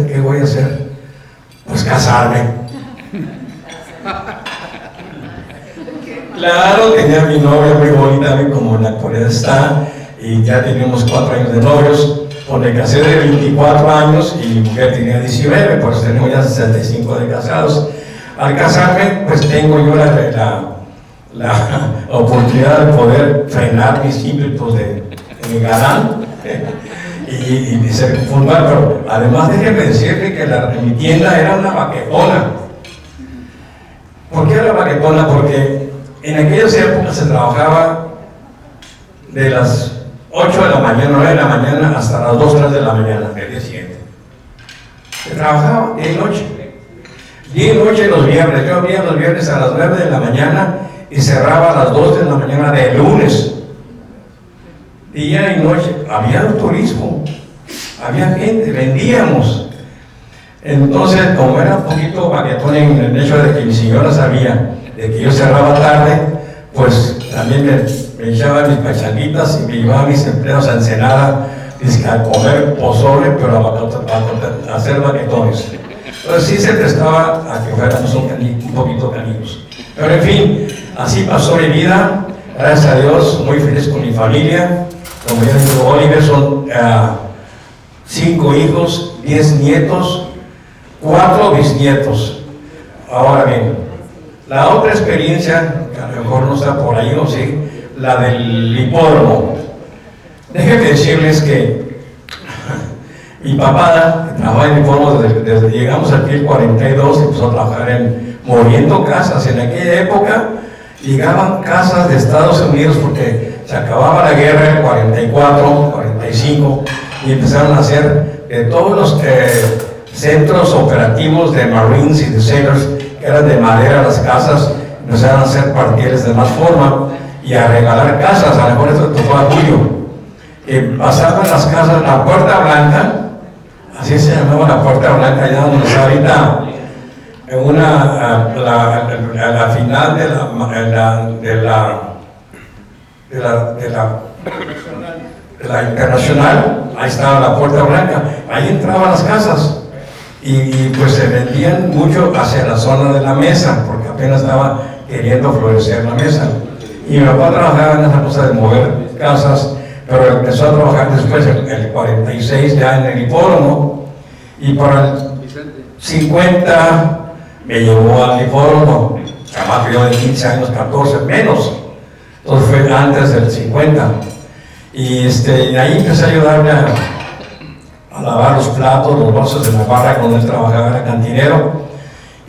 ¿Qué voy a hacer? Pues casarme. Claro, tenía a mi novia muy bonita, como en la actualidad está, y ya teníamos 4 años de novios. Me casé de 24 años y mi mujer tenía 19, por eso tenemos ya 65 de casados. Al casarme, pues tengo yo la oportunidad de poder frenar mis ímpetus de galán y ser formal, pero además déjeme decirle que mi tienda era una baquetona. ¿Por qué era baquetona? Porque en aquellas épocas se trabajaba de las 8 de la mañana, 9 de la mañana, hasta las 2, 3 de la mañana, el día siguiente. Se trabajaba día y noche. Día y noche los viernes. Yo abría los viernes a las 9 de la mañana y cerraba a las 2 de la mañana de lunes. Día y noche. Había turismo, había gente, vendíamos. Entonces, como era un poquito baquetón en el hecho de que mi señora sabía de que yo cerraba tarde, pues también me echaba mis pachanguitas y me llevaba a mis empleados a Ensenada a comer pozole, pero a hacer baquetones. Entonces sí se prestaba a que fuéramos un poquito canijos. Pero en fin, así pasó mi vida, gracias a Dios, muy feliz con mi familia. Como ya dijo Oliver, son 5 hijos, 10 nietos, 4 bisnietos. Ahora bien, la otra experiencia, que a lo mejor no está por ahí, o sí, la del hipódromo. Déjenme decirles que mi papá trabajaba en hipódromo desde llegamos aquí el 42, empezó a trabajar moviendo casas. En aquella época llegaban casas de Estados Unidos porque se acababa la guerra en 44, 45 y empezaron a hacer todos los centros operativos de Marines y de Sailors, que eran de madera las casas, empezaron a hacer partieles de más forma y a regalar casas. A lo mejor esto tocó a Julio. Pasaban las casas, la Puerta Blanca, así se llamaba la Puerta Blanca, allá donde está ahorita a la final de la Internacional, ahí estaba la Puerta Blanca, ahí entraban las casas y pues se vendían mucho hacia la zona de la Mesa, porque apenas estaba queriendo florecer la Mesa. Y mi papá trabajaba en esa cosa de mover casas, pero empezó a trabajar después, el 46, ya en el hipódromo, y para el 50 me llevó al hipódromo, chamaco yo de 15 años, 14, menos, entonces fue antes del 50, y ahí empecé a ayudarme a lavar los platos, los bolsos de la barra cuando él trabajaba, era cantinero,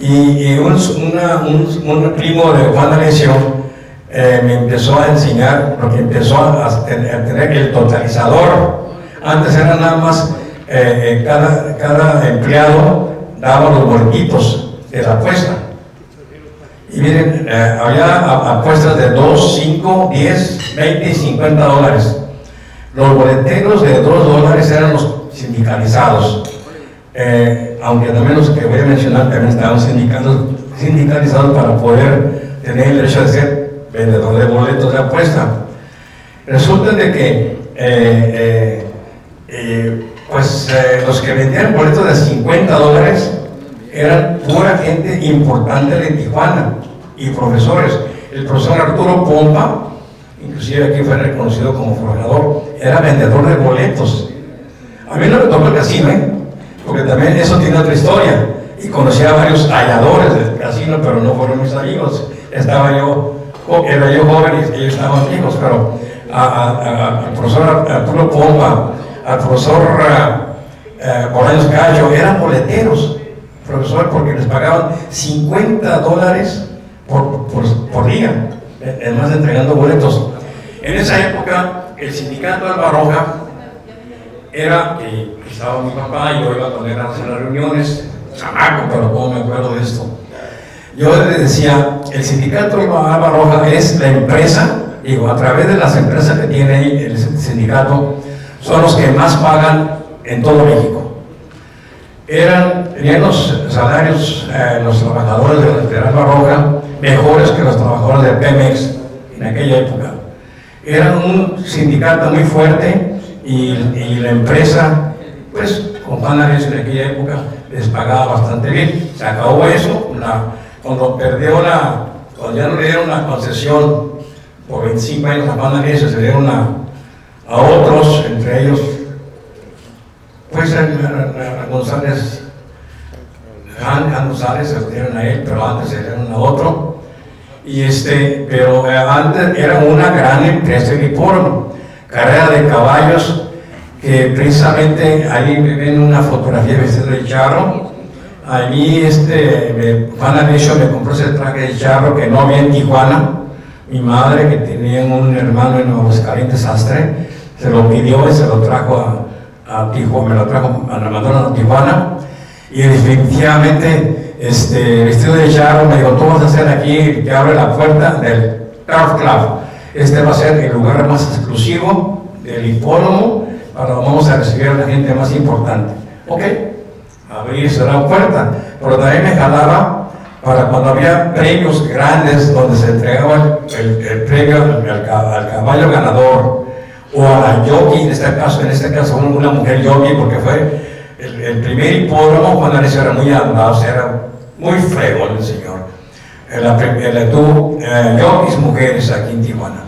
y un primo de Juan D'Alessio me empezó a enseñar, porque empezó a tener el totalizador. Antes era nada más, cada empleado daba los boletitos de la apuesta. Y miren, había apuestas de 2, 5, 10, 20 y 50 dólares. Los boleteros de 2 dólares eran los sindicalizados. Aunque también los que voy a mencionar también estaban sindicalizados para poder tener el derecho de ser vendedor de boletos de apuesta. Resulta de que los que vendían boletos de 50 dólares eran pura gente importante de Tijuana y profesores. El profesor Arturo Pompa, inclusive aquí fue reconocido como forjador, era vendedor de boletos. A mí no me tocó el casino, porque también eso tiene otra historia, y conocí a varios halladores del casino, pero no fueron mis amigos. Era yo joven y ellos estaban viejos, pero al profesor Arturo Pompa, al profesor Bolaños Cacho, eran boleteros, profesor, porque les pagaban 50 dólares por día, además de entregando boletos. En esa época, el sindicato de Albaroja era, estaba mi papá, y yo iba con él a hacer las reuniones, chamaco, pero cómo me acuerdo de esto. Yo le decía, el sindicato de Albaroja es la empresa, digo, a través de las empresas que tiene ahí el sindicato, son los que más pagan en todo México. Tenían los salarios, los trabajadores de Albaroja, mejores que los trabajadores de Pemex en aquella época. Era un sindicato muy fuerte y la empresa, pues, con Juan Arecio en aquella época les pagaba bastante bien. Se acabó eso, cuando ya no le dieron la concesión por 25 años a Juan Arecio, se dieron a otros, entre ellos, pues a González, Jan González, se lo dieron a él, pero antes se dieron a otro. Pero antes era una gran empresa de hipódromo, carrera de caballos, que precisamente ahí me ven una fotografía vestido de charro. Allí Juan Arecio me compró ese traje de charro que no había en Tijuana. Mi madre, que tenía un hermano en Aguascalientes, sastre, se lo pidió y se lo trajo a Tijuana, me lo trajo, me lo mandaron a Tijuana. Y definitivamente, vestido de charro, me dijo, tú vas a hacer aquí, que abre la puerta del Turf Club. Este va a ser el lugar más exclusivo del hipódromo, vamos a recibir a la gente más importante. Ok, abrirse la puerta, pero también me jalaba para cuando había premios grandes donde se entregaba el premio al caballo ganador o a la jockey, en este caso una mujer jockey, porque fue el primer hipódromo. Juan Arecio era muy hablado, era muy fregón el señor. Tuvo jockeys mujeres aquí en Tijuana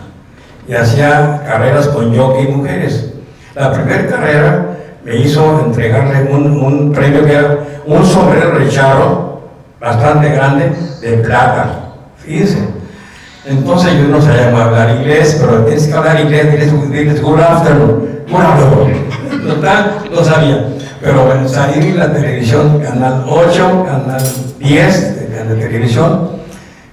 y hacía carreras con jockey mujeres. La primera carrera me hizo entregarle un premio que era un sombrero de charro bastante grande de plata, fíjense. Entonces yo no sabía hablar inglés, pero tienes que hablar inglés, diles good afternoon, no sabía. Pero bueno, salí en la televisión, canal 8, canal 10 de televisión,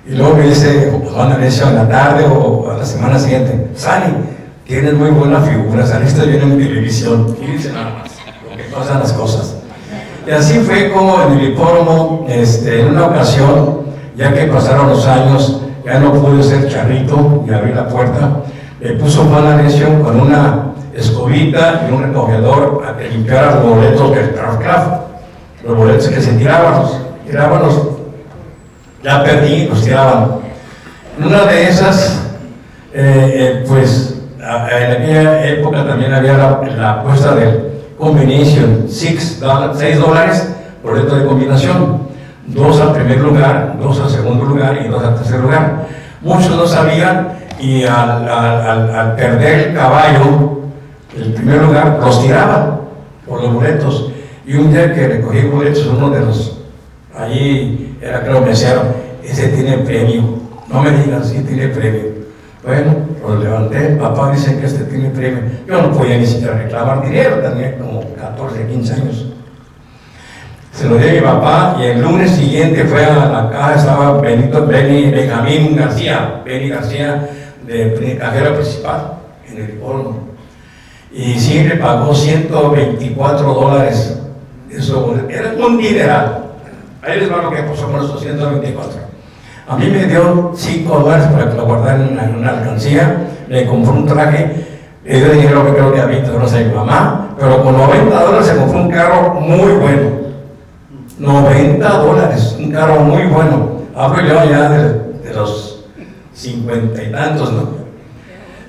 y luego me dice Juan Arecio en la tarde o a la semana siguiente, Sani, tienes muy buena figura, saliste bien en televisión. Y dice nada más, lo que pasan las cosas. Y así fue como en el hipódromo, en una ocasión, ya que pasaron los años, ya no pude ser charrito y abrir la puerta, me puso Juan Arecio con una escobita y un recogedor a que limpiara los boletos del Turf Club. Los boletos que se tiraban, ya perdí, los tiraban. En una de esas, pues, en aquella época también había la apuesta del combination, $6, boleto de combinación, 2 al primer lugar, 2 al segundo lugar y 2 al tercer lugar. Muchos no sabían y al perder el caballo, el primer lugar, los tiraban por los boletos. Y un día que recogí boletos, uno de los, allí era creo mesero, ese tiene premio. No me digan si tiene premio. Bueno, los levanté, papá dice que este tiene premio. Yo no podía ni siquiera reclamar dinero, tenía como 14, 15 años. Se lo di a mi papá y el lunes siguiente fue a la caja, estaba Benjamín García, de cajero principal en el hipódromo. Y sí le pagó $124. Eso era un dineral. Ahí les va lo que pasó con esos 124. A mí me dio $5 para que lo guardara en una alcancía, le compró un traje, le dio dinero que creo que a $20 a mi mamá, pero con $90 se compró un carro muy bueno. $90, un carro muy bueno. Hablo yo ya de los 50 y tantos, ¿no?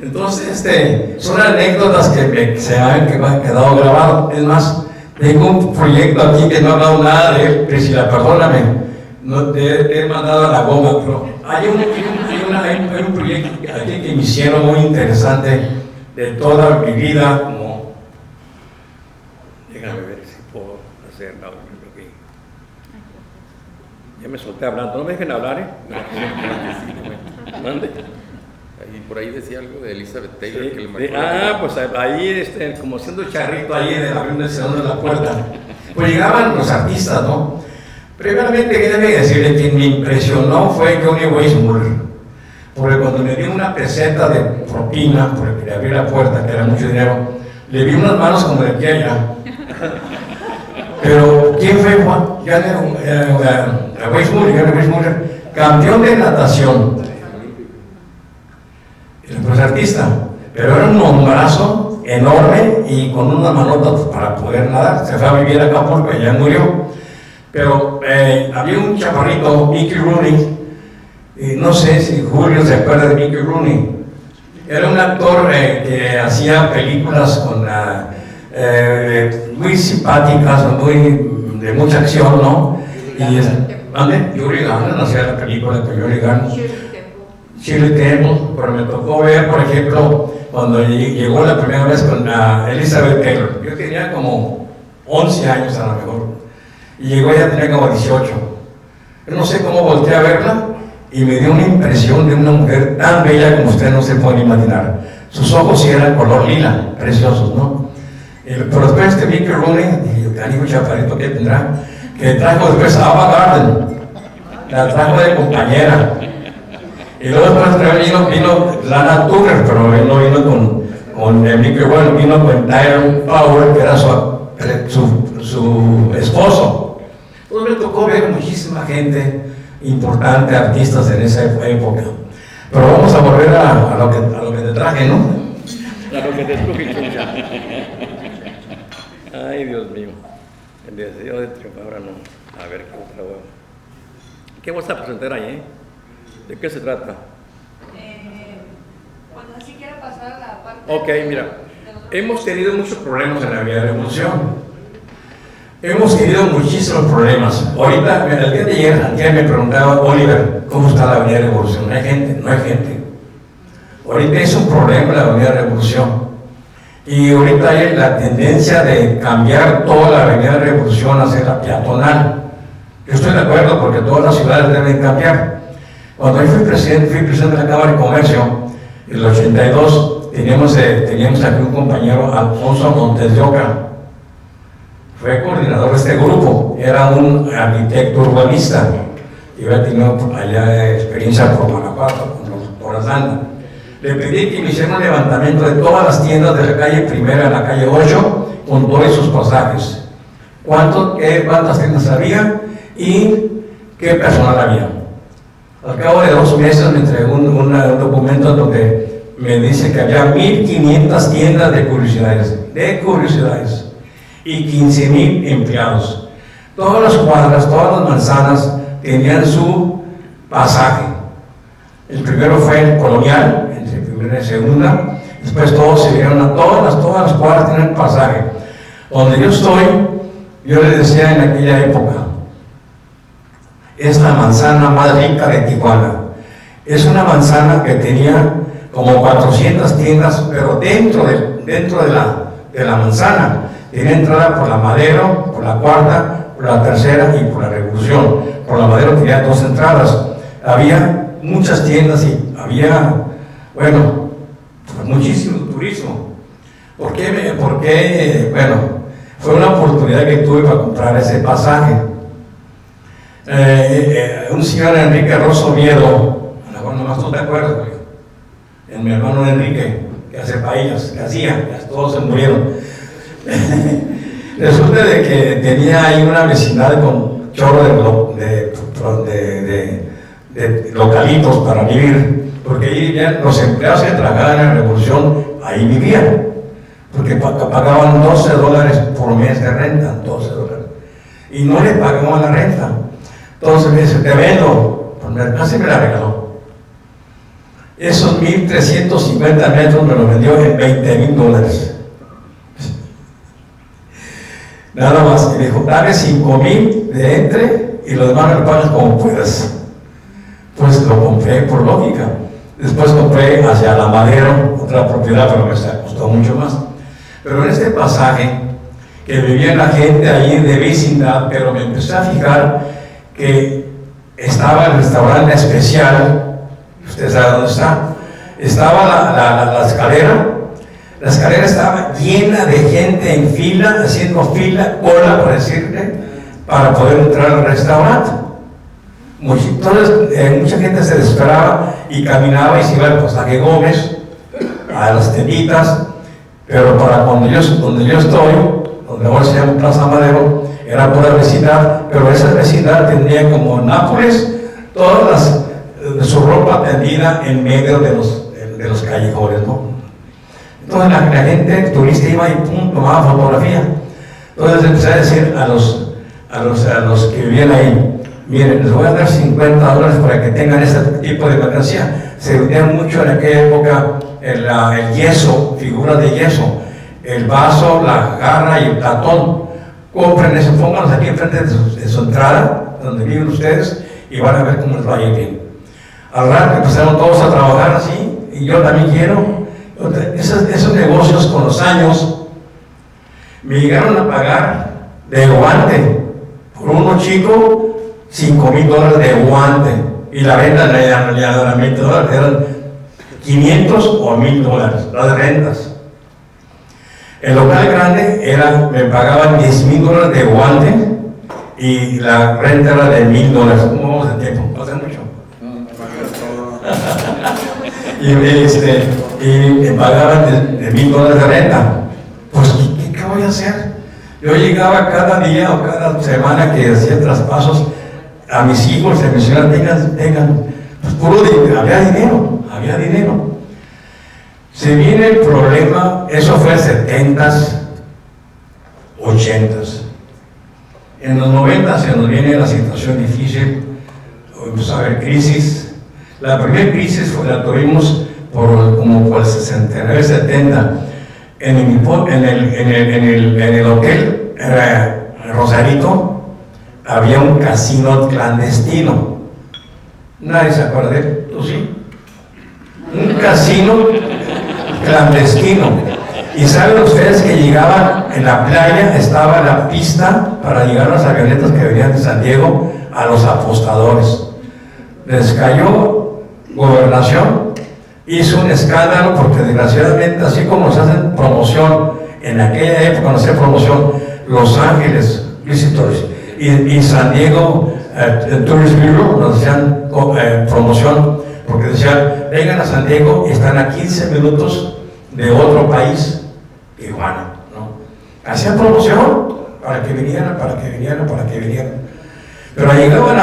Entonces, son anécdotas que se han quedado grabadas. Es más, tengo un proyecto aquí que no he hablado nada de él, Priscila, perdóname. No te he mandado a la goma, pero hay un proyecto aquí que me hicieron muy interesante de toda mi vida. Como, déjame ver si puedo hacer algo. Ya me solté hablando, no me dejen hablar, ¿eh? Mande. Y por ahí decía algo de Elizabeth Taylor, Sí, que le marcó. pues ahí, como siendo charrito, ahí de la puerta, pues llegaban los artistas, ¿no? Primeramente, ¿qué debe decirle? Quien me impresionó fue Johnny Weissmuller, porque cuando me dio una peseta de propina, porque le abrí la puerta, que era mucho dinero, le vi unas manos como de aquí allá. Pero, ¿quién fue Juan? Weissmuller, campeón de natación. Pues artista, pero era un hombrazo enorme y con una manota para poder nadar. Se fue a vivir acá porque ya murió. Pero había un chaparrito, Mickey Rooney, y no sé si Julio se acuerda de Mickey Rooney. Era un actor que hacía películas con muy simpáticas, de mucha acción, ¿no? Y Yuri Garner, no sé la película con Yuri Garner. Shirley Temple, pero me tocó ver, por ejemplo, cuando llegó la primera vez con Elizabeth Taylor. Yo tenía como 11 años a lo mejor, y llegó, ella tenía como 18. Yo no sé cómo volteé a verla, y me dio una impresión de una mujer tan bella como ustedes no se pueden imaginar. Sus ojos sí eran color lila, preciosos, ¿no? Pero después de Mickey Rooney, dije, canijo chaparrito que tendrá, que trajo después a Ava Gardner, la trajo de compañera. Y luego después vino Lana Turner, pero no vino con Mickey Rooney, vino con Tyrone Power, que era su esposo. Pues me tocó ver muchísima gente importante, artistas en esa época. Pero vamos a volver a lo que te traje, ¿no? A lo que te truje. Ay, Dios mío. El deseo de triunfar ahora no. A ver qué otra huevo. ¿Qué vas a presentar ahí, ¿De qué se trata? Cuando así quiera pasar a la parte. Ok, mira. Hemos tenido muchos problemas en la Vía de la Revolución. Hemos tenido muchísimos problemas. Ahorita, el día de ayer me preguntaba Oliver, ¿cómo está la Avenida Revolución? No hay gente, no hay gente. Ahorita es un problema la Avenida Revolución. Y ahorita hay la tendencia de cambiar toda la Avenida Revolución a hacerla peatonal. Yo estoy de acuerdo porque todas las ciudades deben cambiar. Cuando yo fui presidente de la Cámara de Comercio, en el 82, teníamos aquí un compañero, Alfonso Montes de Oca. Fue coordinador de este grupo, era un arquitecto urbanista, y había tenido allá experiencia por Guanajuato, con los doctores Anda. Le pedí que me hiciera un levantamiento de todas las tiendas de la calle Primera a la calle 8, con todos sus pasajes. ¿Cuántas tiendas había y qué personal había? Al cabo de 2 meses me entregó un documento donde me dice que había 1,500 tiendas de curiosidades. Y 15,000 empleados. Todas las cuadras, todas las manzanas tenían su pasaje. El primero fue el Colonial, entre primera y segunda. Después todos se vieron a todas las cuadras tienen pasaje. Donde yo estoy, yo le decía en aquella época, es la manzana más rica de Tijuana. Es una manzana que tenía como 400 tiendas, pero dentro de la manzana. Tenía entrada por la Madero, por la Cuarta, por la Tercera y por la Revolución. Por la Madero tenía 2 entradas. Había muchas tiendas y había, bueno, muchísimo turismo. ¿Por qué? Bueno, fue una oportunidad que tuve para comprar ese pasaje. Un señor Enrique Rosso Oviedo, a lo mejor nomás tú te acuerdas, mi hermano Enrique, que hace paellas, que hacía, todos se murieron. Resulta de que tenía ahí una vecindad con chorro de localitos para vivir, porque ahí vivían los empleados que trabajaban en la Revolución, ahí vivían, porque pagaban $12 por mes de renta, $12, y no le pagaban la renta. Entonces me dice, te vendo, pues casi me la regaló. Esos 1,350 metros me los vendió en $20,000. Nada más, y me dijo, dame 5,000 de entre y lo demás me lo pagas como puedas. Pues lo compré por lógica. Después compré hacia la Madero, otra propiedad, pero me costó mucho más. Pero en este pasaje, que vivía la gente allí de vecindad, pero me empecé a fijar que estaba el restaurante especial, usted sabe dónde está, estaba la escalera. La escalera estaba llena de gente en fila, haciendo cola, por decirle, para poder entrar al restaurante. Entonces, mucha gente se desesperaba y caminaba y se iba al pasaje Gómez, a las tienditas, pero para donde yo estoy, donde ahora se llama Plaza Madero, era pura vecindad, pero esa vecindad tenía como Nápoles, su ropa tendida en medio de los callejones, ¿no? Entonces la gente, el turista iba y pum, tomaba fotografía. Entonces empecé a decir a los que vivían ahí, miren, les voy a dar $50 para que tengan este tipo de mercancía. Se vendía mucho en aquella época el yeso, figuras de yeso. el vaso, la jarra y el platón. Compren eso, pónganlos aquí enfrente de su entrada, donde viven ustedes, y van a ver cómo les va a ir bien. Al rato empezaron todos a trabajar así, y yo también quiero. Esos negocios con los años me llegaron a pagar de guante, por uno chico, $5,000 de guante, y la venta no eran $20, eran 500 o $1,000, las rentas. El local grande me pagaban $10,000 de guante y la renta era de $1,000. ¿Cómo vamos de tiempo? ¿No hace mucho? y me pagaban de $1,000 de renta. Pues, ¿qué voy a hacer? Yo llegaba cada día o cada semana que hacía traspasos a mis hijos, se me decían, tengan, pues puro dinero, había dinero. Se viene el problema, eso fue 70s, 80s. En los 90 se nos viene la situación difícil, empezó a haber crisis. La primera crisis la tuvimos como por el 69, 70. En el hotel Rosarito había un casino clandestino. Nadie se acuerda de él, ¿tú sí? Un casino clandestino. Y saben ustedes que llegaban en la playa, estaba la pista para llegar a las avionetas que venían de San Diego a los apostadores. Les cayó Gobernación, hizo un escándalo porque desgraciadamente, así como se hacen promoción, en aquella época no hacía promoción Los Ángeles Visitors y San Diego Tourist Bureau nos hacían promoción porque decían, vengan a San Diego y están a 15 minutos de otro país, Tijuana, ¿no? Hacían promoción para que vinieran. Pero llegaban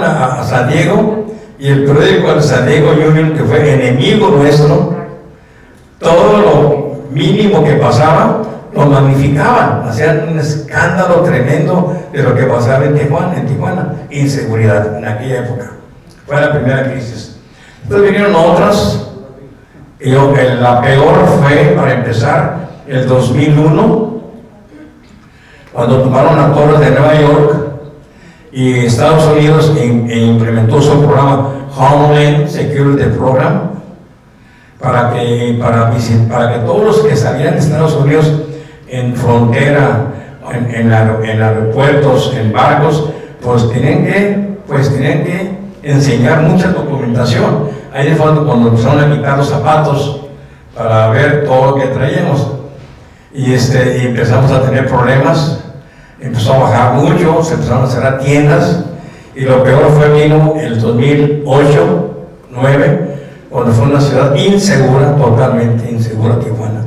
a San Diego y el periódico de San Diego Union, que fue enemigo nuestro, todo lo mínimo que pasaba lo magnificaban, hacían un escándalo tremendo de lo que pasaba en Tijuana, inseguridad en aquella época. Fue la primera crisis. Entonces vinieron otras, y la peor fue, para empezar, el 2001, cuando tomaron las torres de Nueva York y Estados Unidos implementó su programa Homeland Security Program para que todos los que salían de Estados Unidos en frontera, en aeropuertos, en barcos, pues tenían que enseñar mucha documentación. Ahí fue cuando empezaron a quitar los zapatos para ver todo lo que traíamos. Y empezamos a tener problemas, empezó a bajar mucho, se empezaron a cerrar tiendas, y lo peor vino el 2008, 2009, cuando fue una ciudad insegura, totalmente insegura Tijuana.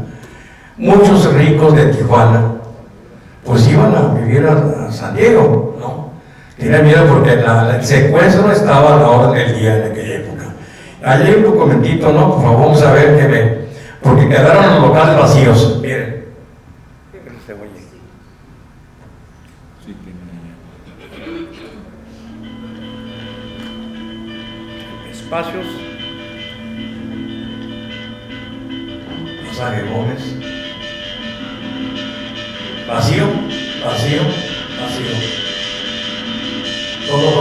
Muchos ricos de Tijuana, pues iban a vivir a San Diego, ¿no? Tenían miedo porque el secuestro estaba a la orden del día en aquella época. Allí hay un documentito, ¿no? Por favor, vamos a ver qué ve, porque quedaron los locales vacíos, miren. Espacios. Los alegones. Vacío. Todos